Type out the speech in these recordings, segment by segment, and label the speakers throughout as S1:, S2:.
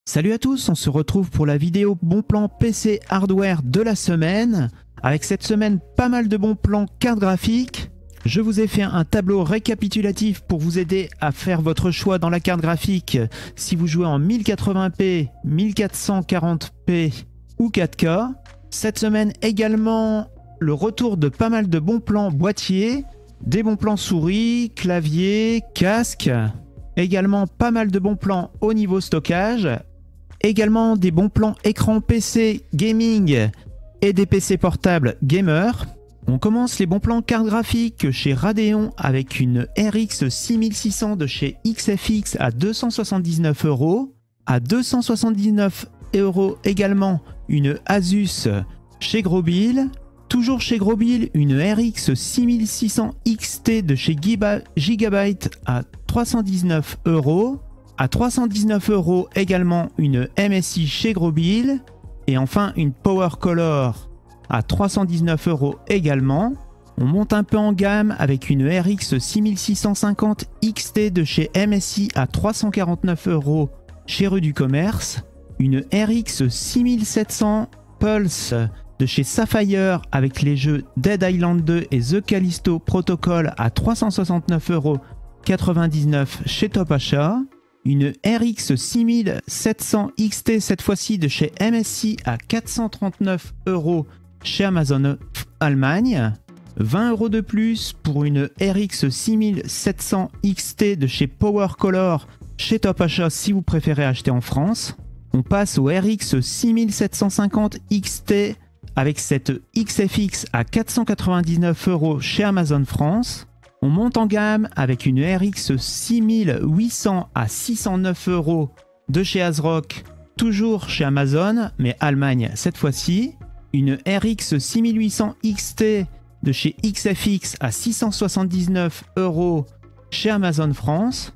S1: Salut à tous, on se retrouve pour la vidéo bon plan PC hardware de la semaine. Avec cette semaine pas mal de bons plans cartes graphiques. Je vous ai fait un tableau récapitulatif pour vous aider à faire votre choix dans la carte graphique si vous jouez en 1080p, 1440p ou 4K. Cette semaine également le retour de pas mal de bons plans boîtier, des bons plans souris, clavier, casque. Également pas mal de bons plans au niveau stockage. Également des bons plans écran PC gaming et des PC portables gamer. On commence les bons plans cartes graphiques chez Radeon avec une RX 6600 de chez XFX à 279 €. À 279 € également une Asus chez Grobil. Toujours chez Grobil, une RX 6600 XT de chez Gigabyte à 319 €. À 319 € également une MSI chez Grobil. Et enfin une Power Color à 319 € également. On monte un peu en gamme avec une RX 6650 XT de chez MSI à 349 € chez Rue du Commerce. Une RX 6700 Pulse de chez Sapphire avec les jeux Dead Island 2 et The Callisto Protocol à 369,99 € chez Top Achat. Une RX 6700 XT cette fois-ci de chez MSI à 439 € chez Amazon Allemagne. 20 € de plus pour une RX 6700 XT de chez Power Color chez Top Achat si vous préférez acheter en France. On passe au RX 6750 XT avec cette XFX à 499 € chez Amazon France. On monte en gamme avec une RX 6800 à 609 € de chez ASRock, toujours chez Amazon, mais Allemagne cette fois-ci. Une RX 6800 XT de chez XFX à 679 € chez Amazon France.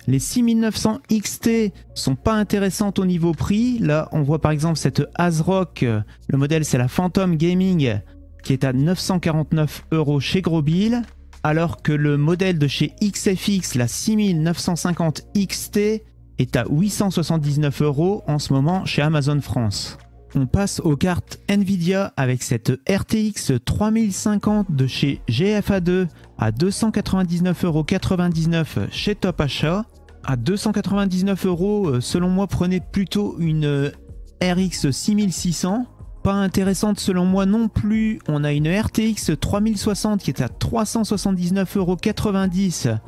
S1: Les 6900 XT sont pas intéressantes au niveau prix. Là, on voit par exemple cette ASRock, le modèle c'est la Phantom Gaming, qui est à 949 € chez Grobil, alors que le modèle de chez XFX, la 6950 XT, est à 879 € en ce moment chez Amazon France. On passe aux cartes Nvidia avec cette RTX 3050 de chez GFA2 à 299,99 € chez Top Achat. À 299 €, selon moi, prenez plutôt une RX 6600. Pas intéressante selon moi non plus. On a une RTX 3060 qui est à 379,90 €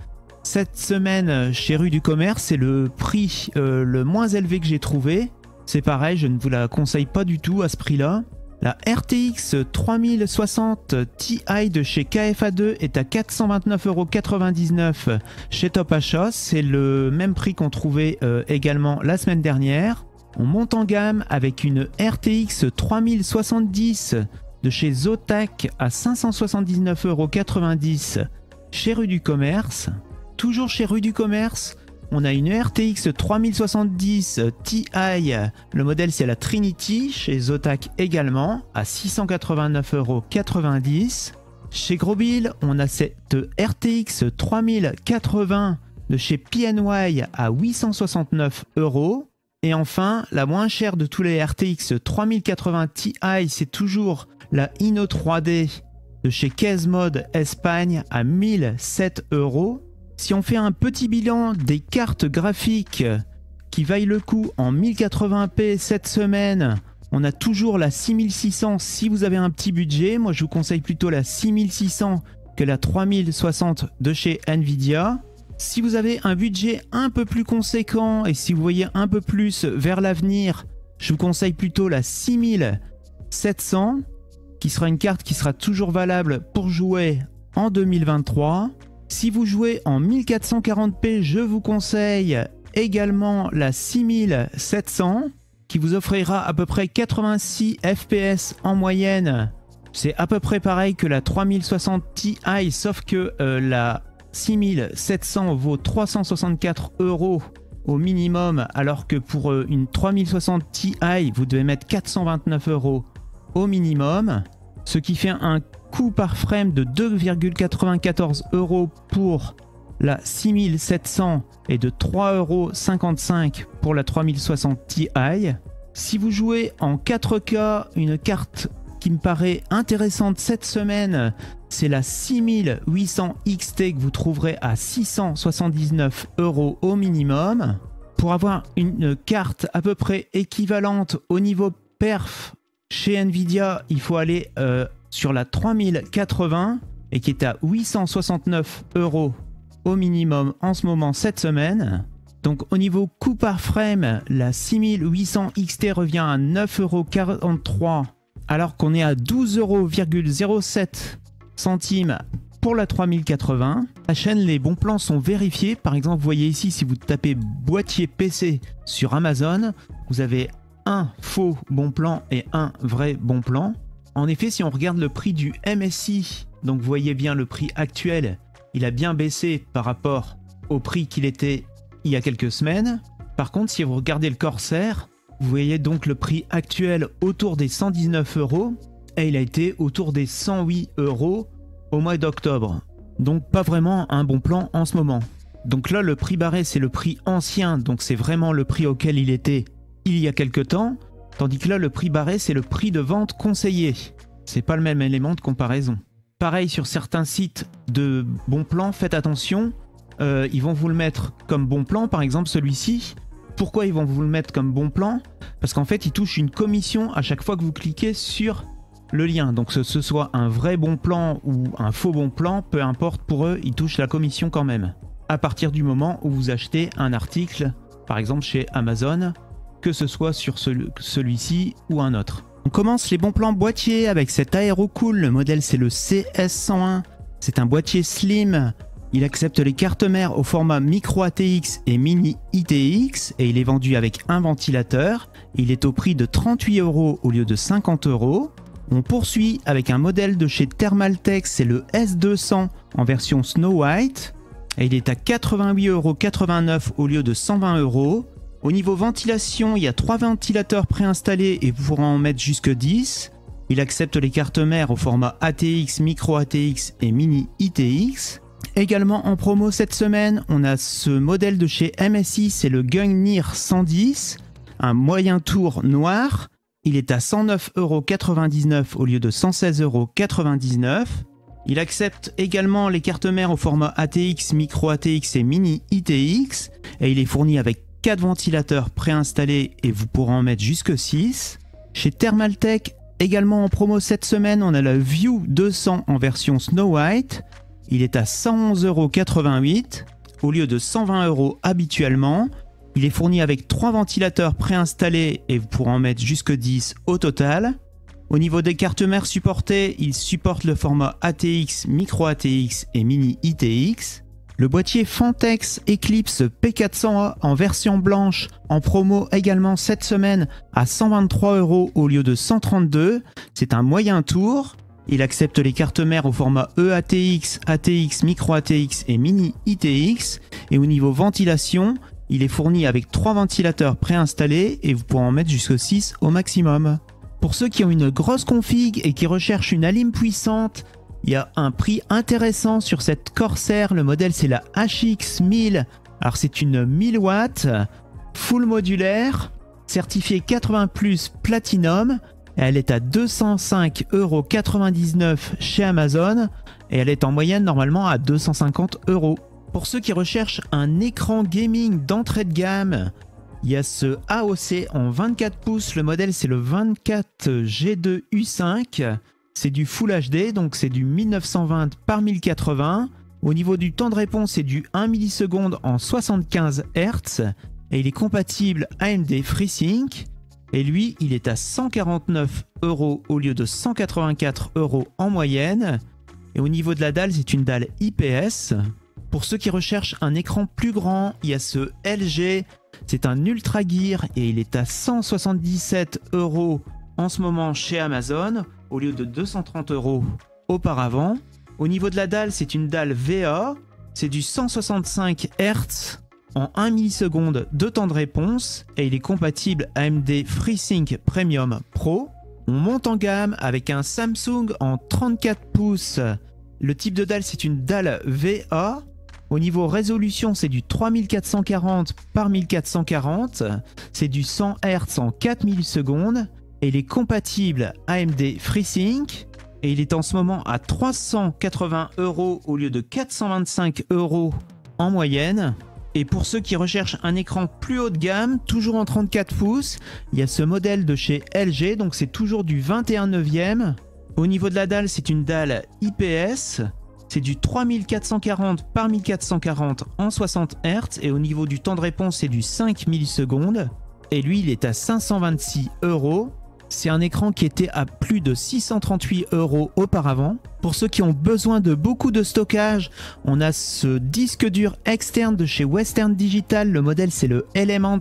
S1: cette semaine chez Rue du Commerce. C'est le prix le moins élevé que j'ai trouvé. C'est pareil, je ne vous la conseille pas du tout à ce prix-là. La RTX 3060 Ti de chez KFA2 est à 429,99 € chez Top Achat. C'est le même prix qu'on trouvait également la semaine dernière. On monte en gamme avec une RTX 3070 de chez Zotac à 579,90 € chez Rue du Commerce. Toujours chez Rue du Commerce, on a une RTX 3070 Ti, le modèle c'est la Trinity, chez Zotac également, à 689,90 €. Chez Grobil, on a cette RTX 3080 de chez PNY à 869 €. Et enfin, la moins chère de tous les RTX 3080 Ti, c'est toujours la Inno 3D de chez Kezmod Espagne à 1007 €. Si on fait un petit bilan des cartes graphiques qui vaillent le coup en 1080p cette semaine, on a toujours la 6600 si vous avez un petit budget. Moi je vous conseille plutôt la 6600 que la 3060 de chez Nvidia. Si vous avez un budget un peu plus conséquent et si vous voyez un peu plus vers l'avenir, je vous conseille plutôt la 6700 qui sera une carte qui sera toujours valable pour jouer en 2023. Si vous jouez en 1440p, je vous conseille également la 6700 qui vous offrira à peu près 86 FPS en moyenne. C'est à peu près pareil que la 3060 Ti, sauf que la 6700 vaut 364 € au minimum, alors que pour une 3060 Ti, vous devez mettre 429 € au minimum, ce qui fait un coût par frame de 2,94 € pour La 6700 est de 3,55 € pour la 3060 Ti. Si vous jouez en 4K, une carte qui me paraît intéressante cette semaine, c'est la 6800 XT que vous trouverez à 679 € au minimum. Pour avoir une carte à peu près équivalente au niveau perf chez Nvidia, il faut aller sur la 3080 et qui est à 869 € au minimum en ce moment cette semaine. Donc au niveau coût par frame, la 6800 XT revient à 9,43 € alors qu'on est à 12,07 € pour la 3080. La chaîne, les bons plans sont vérifiés. Par exemple, vous voyez ici, si vous tapez boîtier PC sur Amazon, vous avez un faux bon plan et un vrai bon plan. En effet, si on regarde le prix du MSI, donc vous voyez bien le prix actuel, il a bien baissé par rapport au prix qu'il était il y a quelques semaines. Par contre, si vous regardez le Corsair, vous voyez donc le prix actuel autour des 119 € et il a été autour des 108 € au mois d'octobre. Donc pas vraiment un bon plan en ce moment. Donc là, le prix barré, c'est le prix ancien, donc c'est vraiment le prix auquel il était il y a quelques temps, tandis que là, le prix barré, c'est le prix de vente conseillé. C'est pas le même élément de comparaison. Pareil sur certains sites de bons plans, faites attention, ils vont vous le mettre comme bon plan, par exemple celui-ci. Pourquoi ils vont vous le mettre comme bon plan? Parce qu'en fait, ils touchent une commission à chaque fois que vous cliquez sur le lien. Donc que ce soit un vrai bon plan ou un faux bon plan, peu importe pour eux, ils touchent la commission quand même. À partir du moment où vous achetez un article, par exemple chez Amazon, que ce soit sur celui-ci ou un autre. On commence les bons plans boîtier avec cet Aerocool. Le modèle, c'est le CS101. C'est un boîtier slim. Il accepte les cartes mères au format micro ATX et mini ITX et il est vendu avec un ventilateur. Il est au prix de 38 € au lieu de 50 €. On poursuit avec un modèle de chez Thermaltake, c'est le S200 en version Snow White. Et il est à 88,89 € au lieu de 120 €. Au niveau ventilation, il y a 3 ventilateurs préinstallés et vous pourrez en mettre jusque 10. Il accepte les cartes mères au format ATX, micro ATX et mini ITX. Également en promo cette semaine, on a ce modèle de chez MSI, c'est le Gungnir 110, un moyen tour noir. Il est à 109,99 € au lieu de 116,99 €. Il accepte également les cartes mères au format ATX, micro ATX et mini ITX. Et il est fourni avec 4 ventilateurs préinstallés et vous pourrez en mettre jusque 6. Chez Thermaltake, également en promo cette semaine, on a le View 200 en version Snow White. Il est à 111,88 € au lieu de 120 € habituellement. Il est fourni avec 3 ventilateurs préinstallés et vous pourrez en mettre jusque 10 au total. Au niveau des cartes mères supportées, il supporte le format ATX, micro ATX et mini ITX. Le boîtier Fantex Eclipse P400A en version blanche en promo également cette semaine à 123 € au lieu de 132 €. C'est un moyen tour. Il accepte les cartes mères au format EATX, ATX, micro ATX et mini ITX. Et au niveau ventilation, il est fourni avec 3 ventilateurs préinstallés et vous pourrez en mettre jusqu'à 6 au maximum. Pour ceux qui ont une grosse config et qui recherchent une alim puissante, il y a un prix intéressant sur cette Corsair. Le modèle, c'est la HX 1000. Alors, c'est une 1000 watts, full modulaire, certifiée 80+ Platinum. Elle est à 205,99 € chez Amazon et elle est en moyenne normalement à 250 €. Pour ceux qui recherchent un écran gaming d'entrée de gamme, il y a ce AOC en 24 pouces. Le modèle, c'est le 24G2U5. C'est du Full HD, donc c'est du 1920 par 1080. Au niveau du temps de réponse, c'est du 1 milliseconde en 75 Hz. Et il est compatible AMD FreeSync. Et lui, il est à 149 € au lieu de 184 € en moyenne. Et au niveau de la dalle, c'est une dalle IPS. Pour ceux qui recherchent un écran plus grand, il y a ce LG. C'est un Ultra Gear et il est à 177 € en ce moment chez Amazon au lieu de 230 € auparavant. Au niveau de la dalle, c'est une dalle VA. C'est du 165 Hz en 1 milliseconde de temps de réponse et il est compatible AMD FreeSync Premium Pro. On monte en gamme avec un Samsung en 34 pouces. Le type de dalle, c'est une dalle VA Au niveau résolution, c'est du 3440 par 1440. C'est du 100 Hz en 4 millisecondes. Et il est compatible AMD FreeSync. Et il est en ce moment à 380 € au lieu de 425 € en moyenne. Et pour ceux qui recherchent un écran plus haut de gamme, toujours en 34 pouces, il y a ce modèle de chez LG, donc c'est toujours du 21/9. Au niveau de la dalle, c'est une dalle IPS, c'est du 3440 par 1440 en 60 Hz, et au niveau du temps de réponse, c'est du 5 millisecondes. Et lui, il est à 526 €. C'est un écran qui était à plus de 638 € auparavant. Pour ceux qui ont besoin de beaucoup de stockage, on a ce disque dur externe de chez Western Digital. Le modèle, c'est le Elements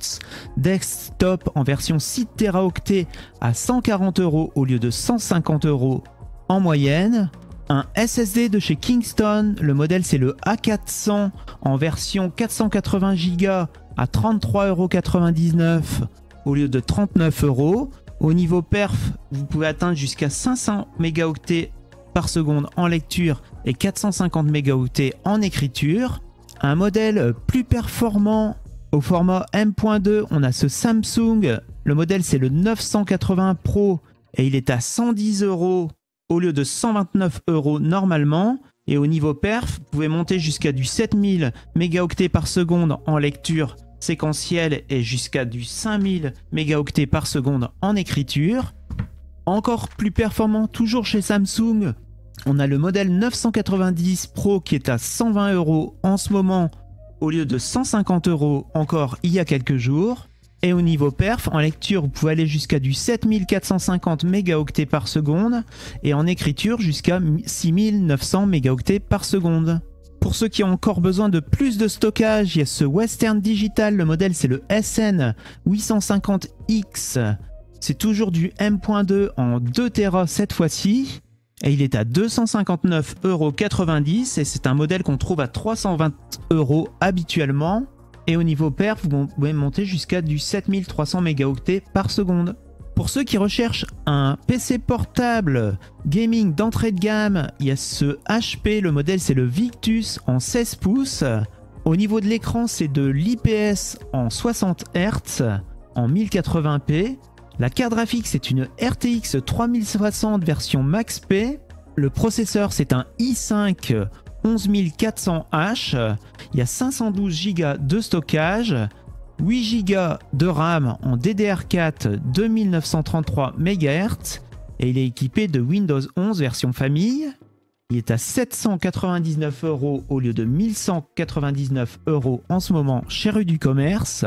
S1: Desktop en version 6 Teraoctets à 140 € au lieu de 150 € en moyenne. Un SSD de chez Kingston. Le modèle, c'est le A400 en version 480 Go à 33,99 € au lieu de 39 €. Au niveau perf, vous pouvez atteindre jusqu'à 500 mégaoctets par seconde en lecture et 450 mégaoctets en écriture. Un modèle plus performant au format M.2, on a ce Samsung. Le modèle, c'est le 980 Pro et il est à 110 € au lieu de 129 € normalement. Et au niveau perf, vous pouvez monter jusqu'à du 7000 mégaoctets par seconde en lecture séquentielle et jusqu'à du 5000 mégaoctets par seconde en écriture. Encore plus performant, toujours chez Samsung, on a le modèle 990 Pro qui est à 120 € en ce moment au lieu de 150 € encore il y a quelques jours. Et au niveau perf, en lecture, vous pouvez aller jusqu'à du 7450 mégaoctets par seconde et en écriture jusqu'à 6900 mégaoctets par seconde. Pour ceux qui ont encore besoin de plus de stockage, il y a ce Western Digital, le modèle c'est le SN850X. C'est toujours du M.2 en 2 Tera cette fois-ci. Et il est à 259,90 € et c'est un modèle qu'on trouve à 320 € habituellement. Et au niveau perf, vous pouvez monter jusqu'à du 7300 mégaoctets par seconde. Pour ceux qui recherchent un PC portable gaming d'entrée de gamme, il y a ce HP, le modèle c'est le Victus en 16 pouces. Au niveau de l'écran, c'est de l'IPS en 60 Hz en 1080p. La carte graphique, c'est une RTX 3060 version Max P. Le processeur, c'est un i5 11400H. Il y a 512 Go de stockage. 8 Go de RAM en DDR4 2933 MHz et il est équipé de Windows 11 version famille. Il est à 799 € au lieu de 1199 € en ce moment chez Rue du Commerce.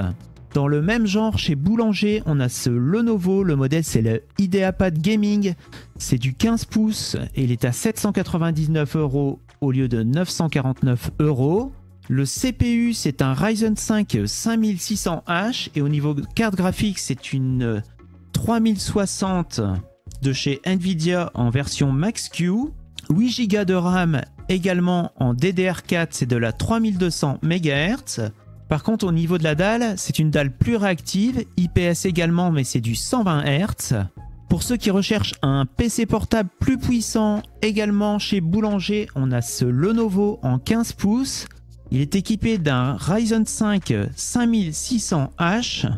S1: Dans le même genre, chez Boulanger, on a ce Lenovo, le modèle c'est le IdeaPad Gaming, c'est du 15 pouces et il est à 799 € au lieu de 949 €. Le CPU, c'est un Ryzen 5 5600H et au niveau de carte graphique, c'est une 3060 de chez Nvidia en version Max-Q. 8 Go de RAM également en DDR4, c'est de la 3200 MHz. Par contre, au niveau de la dalle, c'est une dalle plus réactive, IPS également, mais c'est du 120 Hz. Pour ceux qui recherchent un PC portable plus puissant, également chez Boulanger, on a ce Lenovo en 15 pouces. Il est équipé d'un Ryzen 5 5600H,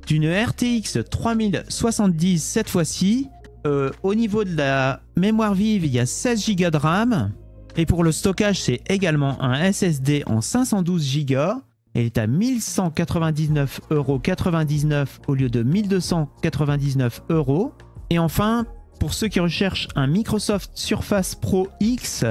S1: d'une RTX 3070 cette fois-ci. Au niveau de la mémoire vive, il y a 16 Go de RAM. Et pour le stockage, c'est également un SSD en 512 Go. Il est à 1199,99 € au lieu de 1299 €. Et enfin, pour ceux qui recherchent un Microsoft Surface Pro X,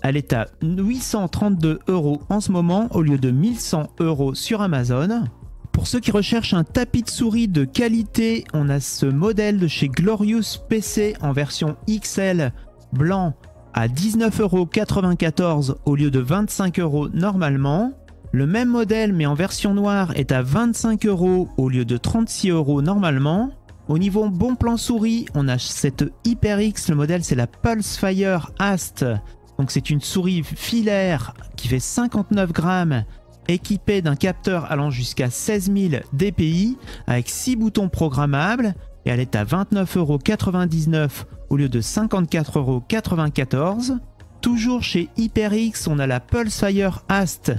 S1: elle est à 832 € en ce moment au lieu de 1100 € sur Amazon. Pour ceux qui recherchent un tapis de souris de qualité, on a ce modèle de chez Glorious PC en version XL blanc à 19,94 € au lieu de 25 € normalement. Le même modèle mais en version noire est à 25 € au lieu de 36 € normalement. Au niveau bon plan souris, on a cette HyperX, le modèle c'est la Pulsefire Ast. Donc c'est une souris filaire qui fait 59 grammes, équipée d'un capteur allant jusqu'à 16 000 dpi avec 6 boutons programmables et elle est à 29,99 € au lieu de 54,94 €. Toujours chez HyperX, on a la Pulsefire Ast.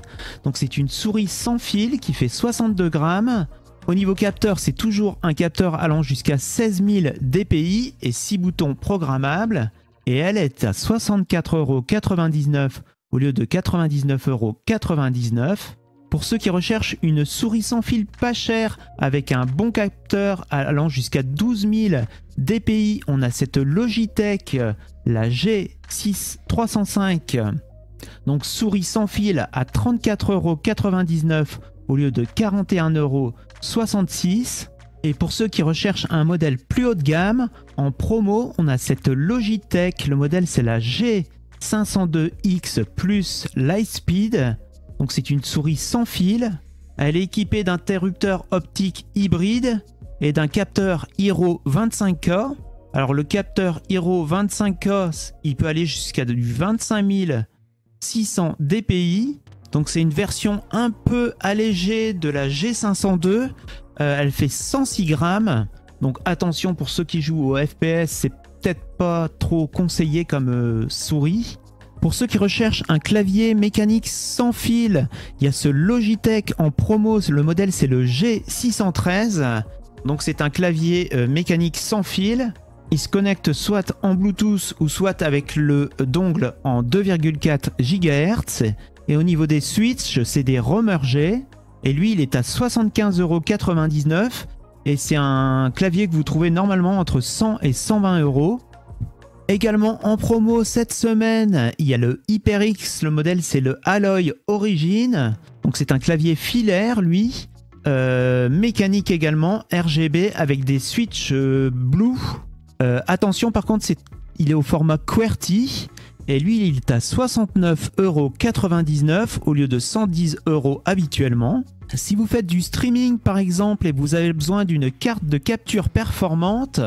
S1: Donc c'est une souris sans fil qui fait 62 grammes. Au niveau capteur, c'est toujours un capteur allant jusqu'à 16 000 dpi et 6 boutons programmables. Et elle est à 64,99 € au lieu de 99,99 €. Pour ceux qui recherchent une souris sans fil pas chère avec un bon capteur allant jusqu'à 12 000 dpi, on a cette Logitech, la G6305. Donc souris sans fil à 34,99 € au lieu de 41,66 €. Et pour ceux qui recherchent un modèle plus haut de gamme, en promo, on a cette Logitech. Le modèle, c'est la G502X Plus Lightspeed. Donc c'est une souris sans fil. Elle est équipée d'interrupteurs optiques hybrides et d'un capteur Hero 25K. Alors le capteur Hero 25K, il peut aller jusqu'à du 25 600 dpi. Donc c'est une version un peu allégée de la G502. Elle fait 106 grammes. Donc attention, pour ceux qui jouent au FPS, c'est peut-être pas trop conseillé comme souris. Pour ceux qui recherchent un clavier mécanique sans fil, il y a ce Logitech en promo. Le modèle, c'est le G613. Donc c'est un clavier mécanique sans fil. Il se connecte soit en Bluetooth ou soit avec le dongle en 2,4 GHz. Et au niveau des switches, c'est des Romer G. Et lui, il est à 75,99 €. Et c'est un clavier que vous trouvez normalement entre 100 et 120 €. Également en promo cette semaine, il y a le HyperX. Le modèle, c'est le Alloy Origin. Donc c'est un clavier filaire, lui. Mécanique également, RGB avec des switches Blue. Attention, par contre, il est au format QWERTY. Et lui, il est à 69,99 € au lieu de 110 € habituellement. Si vous faites du streaming par exemple et vous avez besoin d'une carte de capture performante,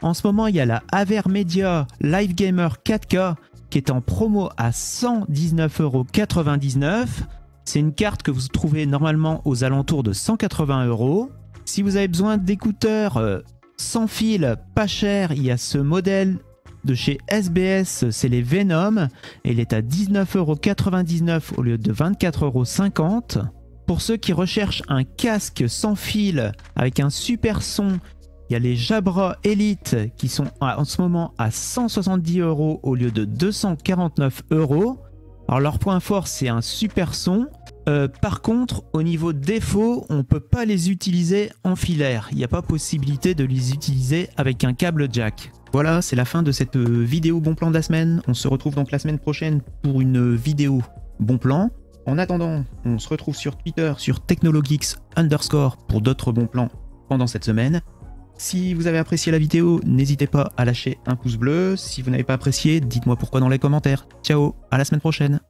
S1: en ce moment il y a la Avermedia Live Gamer 4K qui est en promo à 119,99 €. C'est une carte que vous trouvez normalement aux alentours de 180 €. Si vous avez besoin d'écouteurs sans fil pas cher, il y a ce modèle de chez SBS, c'est les Venom, et il est à 19,99 € au lieu de 24,50 €. Pour ceux qui recherchent un casque sans fil avec un super son, il y a les Jabra Elite qui sont en ce moment à 170 € au lieu de 249 €. Alors leur point fort, c'est un super son. Par contre, au niveau défaut, on ne peut pas les utiliser en filaire. Il n'y a pas possibilité de les utiliser avec un câble jack. Voilà, c'est la fin de cette vidéo bon plan de la semaine. On se retrouve donc la semaine prochaine pour une vidéo bon plan. En attendant, on se retrouve sur Twitter, sur Technologeeks_ pour d'autres bons plans pendant cette semaine. Si vous avez apprécié la vidéo, n'hésitez pas à lâcher un pouce bleu. Si vous n'avez pas apprécié, dites-moi pourquoi dans les commentaires. Ciao, à la semaine prochaine.